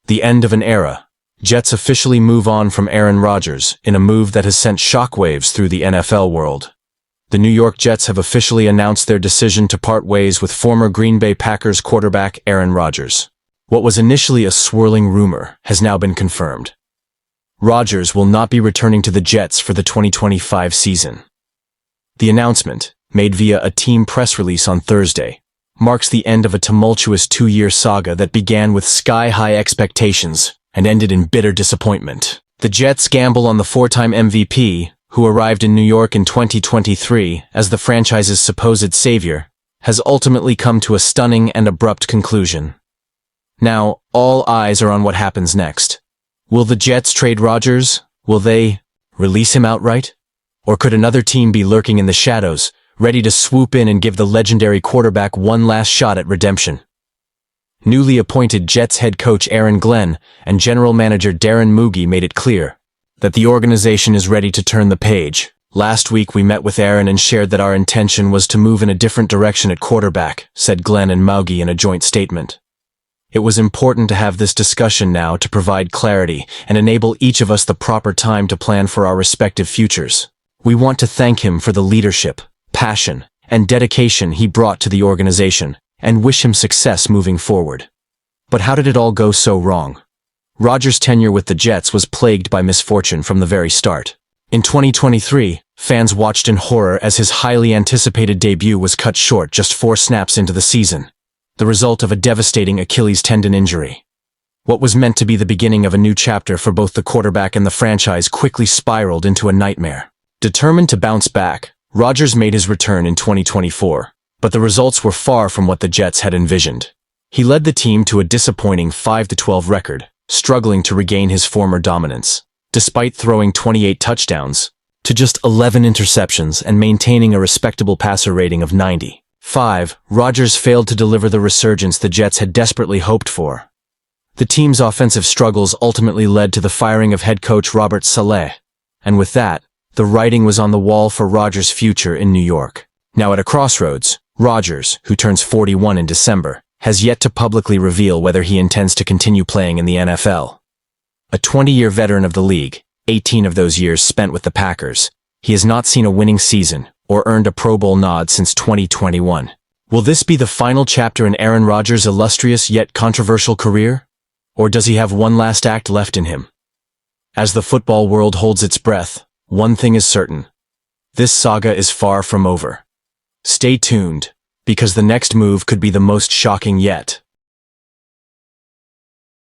The end of an era. Jets officially move on from Aaron Rodgers in a move that has sent shockwaves through the NFL world. The New York Jets have officially announced their decision to part ways with former Green Bay Packers quarterback Aaron Rodgers. What was initially a swirling rumor has now been confirmed. Rodgers will not be returning to the Jets for the 2025 season. The announcement, made via a team press release on Thursday, marks the end of a tumultuous two-year saga that began with sky-high expectations and ended in bitter disappointment. The Jets gamble on the four-time MVP, who arrived in New York in 2023 as the franchise's supposed savior, has ultimately come to a stunning and abrupt conclusion. Now, all eyes are on what happens next. Will the Jets trade Rodgers? Will they release him outright? Or could another team be lurking in the shadows, ready to swoop in and give the legendary quarterback one last shot at redemption? Newly appointed Jets head coach Aaron Glenn and general manager Darren Moogie made it clear that the organization is ready to turn the page. Last week we met with Aaron and shared that our intention was to move in a different direction at quarterback, said Glenn and Moogie in a joint statement. It was important to have this discussion now to provide clarity and enable each of us the proper time to plan for our respective futures. We want to thank him for the leadership, passion, and dedication he brought to the organization, and wish him success moving forward. But how did it all go so wrong? Rodgers' tenure with the Jets was plagued by misfortune from the very start. In 2023, fans watched in horror as his highly anticipated debut was cut short just 4 snaps into the season, the result of a devastating Achilles tendon injury. What was meant to be the beginning of a new chapter for both the quarterback and the franchise quickly spiraled into a nightmare. Determined to bounce back, Rodgers made his return in 2024, but the results were far from what the Jets had envisioned. He led the team to a disappointing 5-12 record, struggling to regain his former dominance. Despite throwing 28 touchdowns to just 11 interceptions and maintaining a respectable passer rating of 95, Rodgers failed to deliver the resurgence the Jets had desperately hoped for. The team's offensive struggles ultimately led to the firing of head coach Robert Saleh, and with that, the writing was on the wall for Rodgers' future in New York. Now at a crossroads, Rodgers, who turns 41 in December, has yet to publicly reveal whether he intends to continue playing in the NFL. A 20-year veteran of the league, 18 of those years spent with the Packers, he has not seen a winning season or earned a Pro Bowl nod since 2021. Will this be the final chapter in Aaron Rodgers' illustrious yet controversial career? Or does he have one last act left in him? As the football world holds its breath, one thing is certain. This saga is far from over. Stay tuned, because the next move could be the most shocking yet.